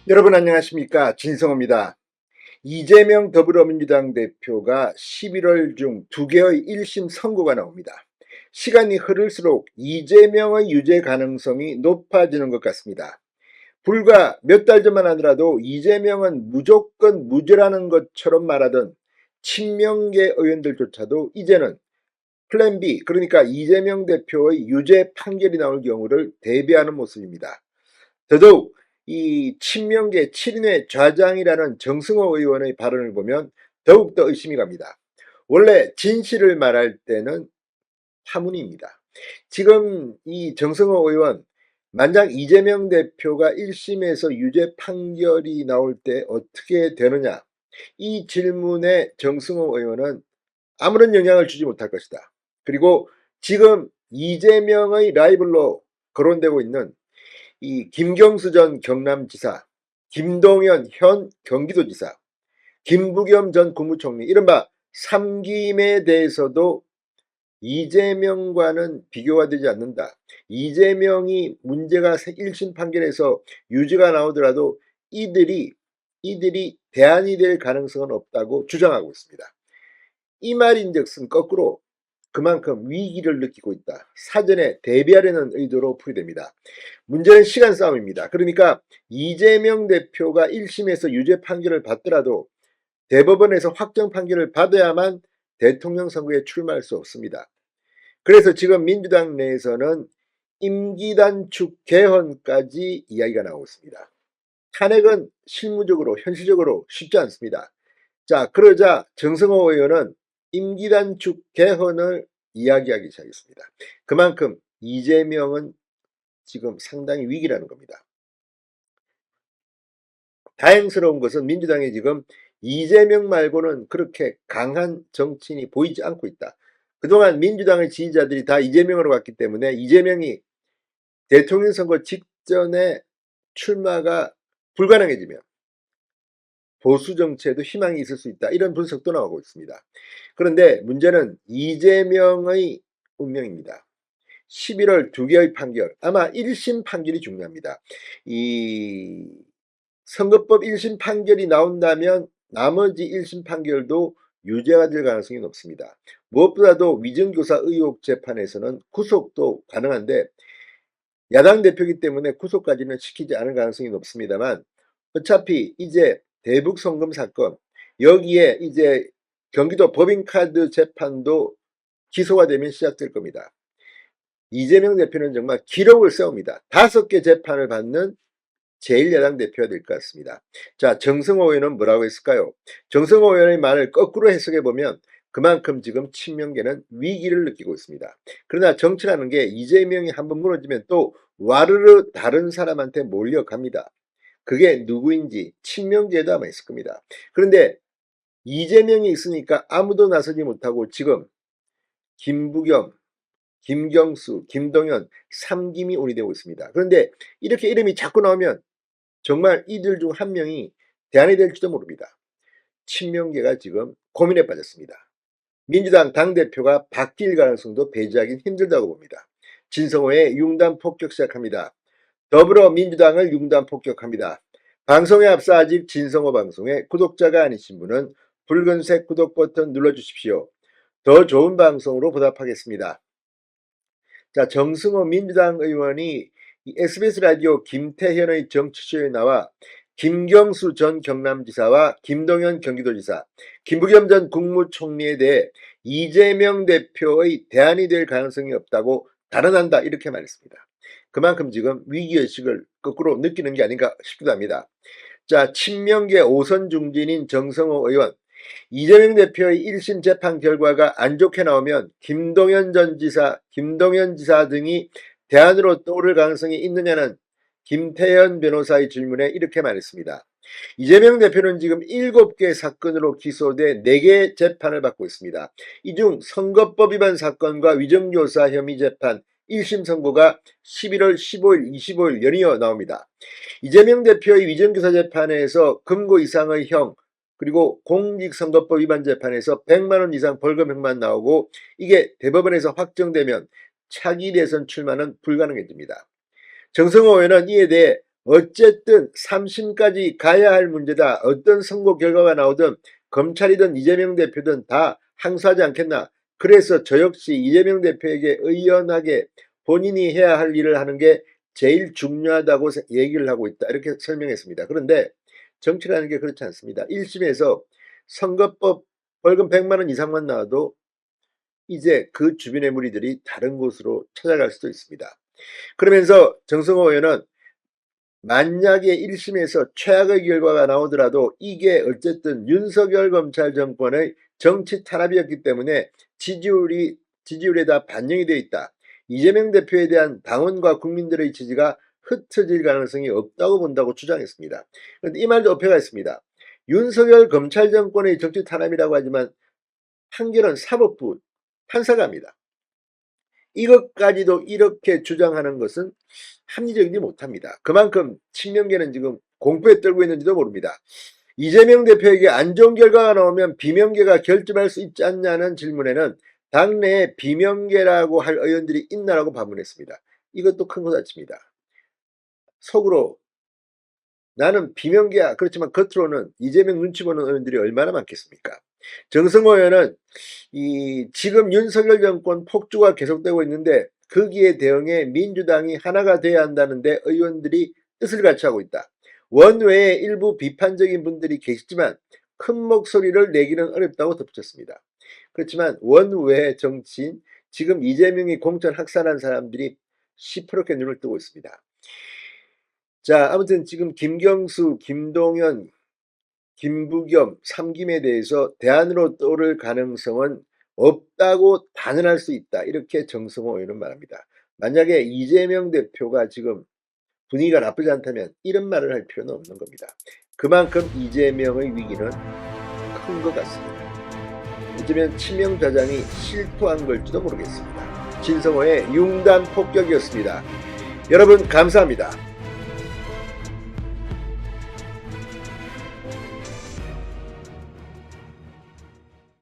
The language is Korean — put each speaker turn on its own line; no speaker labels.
여러분 안녕하십니까, 진성호입니다. 이재명 더불어민주당 대표가 11월 중 두 개의 1심 선고가 나옵니다. 시간이 흐를수록 이재명의 유죄 가능성이 높아지는 것 같습니다. 불과 몇 달 전만 하더라도 이재명은 무조건 무죄라는 것처럼 말하던 친명계 의원들조차도 이제는 플랜 B, 그러니까 이재명 대표의 유죄 판결이 나올 경우를 대비하는 모습입니다. 더더욱 이 친명계 7인의 좌장이라는 정승호 의원의 발언을 보면 더욱더 의심이 갑니다. 원래 진실을 말할 때는 파문입니다. 지금 이 정승호 의원, 만약 이재명 대표가 1심에서 유죄 판결이 나올 때 어떻게 되느냐, 이 질문에 정승호 의원은 아무런 영향을 주지 못할 것이다. 그리고 지금 이재명의 라이벌로 거론되고 있는 이 김경수 전 경남지사, 김동연 현 경기도지사, 김부겸 전 국무총리, 이른바 삼김에 대해서도 이재명과는 비교가 되지 않는다. 이재명이 문제가 1심 판결에서 유죄가 나오더라도 이들이 대안이 될 가능성은 없다고 주장하고 있습니다. 이 말인즉슨 거꾸로 그만큼 위기를 느끼고 있다, 사전에 대비하려는 의도로 풀이됩니다. 문제는 시간 싸움입니다. 그러니까 이재명 대표가 1심에서 유죄 판결을 받더라도 대법원에서 확정 판결을 받아야만 대통령 선거에 출마할 수 없습니다. 그래서 지금 민주당 내에서는 임기 단축 개헌까지 이야기가 나오고 있습니다. 탄핵은 실무적으로 현실적으로 쉽지 않습니다. 자, 그러자 정성호 의원은 임기 단축 개헌을 이야기하기 시작했습니다. 그만큼 이재명은 지금 상당히 위기라는 겁니다. 다행스러운 것은 민주당이 지금 이재명 말고는 그렇게 강한 정치인이 보이지 않고 있다. 그동안 민주당의 지지자들이 다 이재명으로 갔기 때문에 이재명이 대통령 선거 직전에 출마가 불가능해지면 보수 정치에도 희망이 있을 수 있다, 이런 분석도 나오고 있습니다. 그런데 문제는 이재명의 운명입니다. 11월 두 개의 판결, 아마 1심 판결이 중요합니다. 이 선거법 1심 판결이 나온다면 나머지 1심 판결도 유죄가 될 가능성이 높습니다. 무엇보다도 위증교사 의혹 재판에서는 구속도 가능한데 야당 대표이기 때문에 구속까지는 시키지 않을 가능성이 높습니다만, 어차피 이제 대북 송금 사건, 여기에 이제 경기도 법인카드 재판도 기소가 되면 시작될 겁니다. 이재명 대표는 정말 기록을 세웁니다. 5개 재판을 받는 제1야당 대표가 될 것 같습니다. 자, 정성호 의원은 뭐라고 했을까요? 정성호 의원의 말을 거꾸로 해석해보면 그만큼 지금 친명계는 위기를 느끼고 있습니다. 그러나 정치라는 게 이재명이 한번 무너지면 또 와르르 다른 사람한테 몰려갑니다. 그게 누구인지 친명계에도 아마 있을 겁니다. 그런데 이재명이 있으니까 아무도 나서지 못하고 지금 김부겸, 김경수, 김동연, 삼김이 운이되고 있습니다. 그런데 이렇게 이름이 자꾸 나오면 정말 이들 중 한 명이 대안이 될지도 모릅니다. 친명계가 지금 고민에 빠졌습니다. 민주당 당대표가 바뀔 가능성도 배제하긴 힘들다고 봅니다. 진성호의 융단 폭격 시작합니다. 더불어민주당을 융단 폭격합니다. 방송에 앞서 아직 진성호 방송에 구독자가 아니신 분은 붉은색 구독 버튼 눌러주십시오. 더 좋은 방송으로 보답하겠습니다. 자, 정승호 민주당 의원이 SBS 라디오 김태현의 정치쇼에 나와 김경수 전 경남지사와 김동연 경기도지사, 김부겸 전 국무총리에 대해 이재명 대표의 대안이 될 가능성이 없다고 단언한다, 이렇게 말했습니다. 그만큼 지금 위기의식을 거꾸로 느끼는 게 아닌가 싶기도 합니다. 자, 친명계 5선 중진인 정성호 의원, 이재명 대표의 1심 재판 결과가 안 좋게 나오면 김동연 지사 등이 대안으로 떠오를 가능성이 있느냐는 김태현 변호사의 질문에 이렇게 말했습니다. 이재명 대표는 지금 7개 사건으로 기소돼 4개 재판을 받고 있습니다. 이 중 선거법 위반 사건과 위정교사 혐의 재판 1심 선고가 11월 15일, 25일 연이어 나옵니다. 이재명 대표의 위정교사 재판에서 금고 이상의 형, 그리고 공직선거법 위반 재판에서 100만원 이상 벌금형만 나오고 이게 대법원에서 확정되면 차기 대선 출마는 불가능해집니다. 정성호 의원은 이에 대해 어쨌든 3심까지 가야 할 문제다. 어떤 선고 결과가 나오든 검찰이든 이재명 대표든 다 항소하지 않겠나. 그래서 저 역시 이재명 대표에게 의연하게 본인이 해야 할 일을 하는 게 제일 중요하다고 얘기를 하고 있다. 이렇게 설명했습니다. 그런데 정치라는 게 그렇지 않습니다. 1심에서 선거법 벌금 100만 원 이상만 나와도 이제 그 주변의 무리들이 다른 곳으로 찾아갈 수도 있습니다. 그러면서 정성호 의원은 만약에 1심에서 최악의 결과가 나오더라도 이게 어쨌든 윤석열 검찰 정권의 정치 탄압이었기 때문에 지지율에 다 반영이 되어 있다. 이재명 대표에 대한 당원과 국민들의 지지가 흩어질 가능성이 없다고 본다고 주장했습니다. 그런데 이 말도 어폐가 있습니다. 윤석열 검찰 정권의 정치 탄압이라고 하지만 판결은 사법부 판사가 합니다. 이것까지도 이렇게 주장하는 것은 합리적이지 못합니다. 그만큼 친명계는 지금 공포에 떨고 있는지도 모릅니다. 이재명 대표에게 안 좋은 결과가 나오면 비명계가 결집할 수 있지 않냐는 질문에는 당내에 비명계라고 할 의원들이 있나라고 반문했습니다. 이것도 큰 거다칩니다. 속으로 나는 비명계야. 그렇지만 겉으로는 이재명 눈치 보는 의원들이 얼마나 많겠습니까? 정성호 의원은 지금 윤석열 정권 폭주가 계속되고 있는데 거기에 대응해 민주당이 하나가 돼야 한다는데 의원들이 뜻을 같이 하고 있다. 원외에 일부 비판적인 분들이 계시지만 큰 목소리를 내기는 어렵다고 덧붙였습니다. 그렇지만 원외 정치인 지금 이재명이 공천 학살한 사람들이 시퍼렇게 눈을 뜨고 있습니다. 자, 아무튼 지금 김경수, 김동연, 김부겸, 삼김에 대해서 대안으로 떠오를 가능성은 없다고 단언할 수 있다. 이렇게 정성호 의원은 말합니다. 만약에 이재명 대표가 지금 분위기가 나쁘지 않다면 이런 말을 할 필요는 없는 겁니다. 그만큼 이재명의 위기는 큰 것 같습니다. 어쩌면 치명자장이 실토한 걸지도 모르겠습니다. 진성호의 융단 폭격이었습니다. 여러분 감사합니다.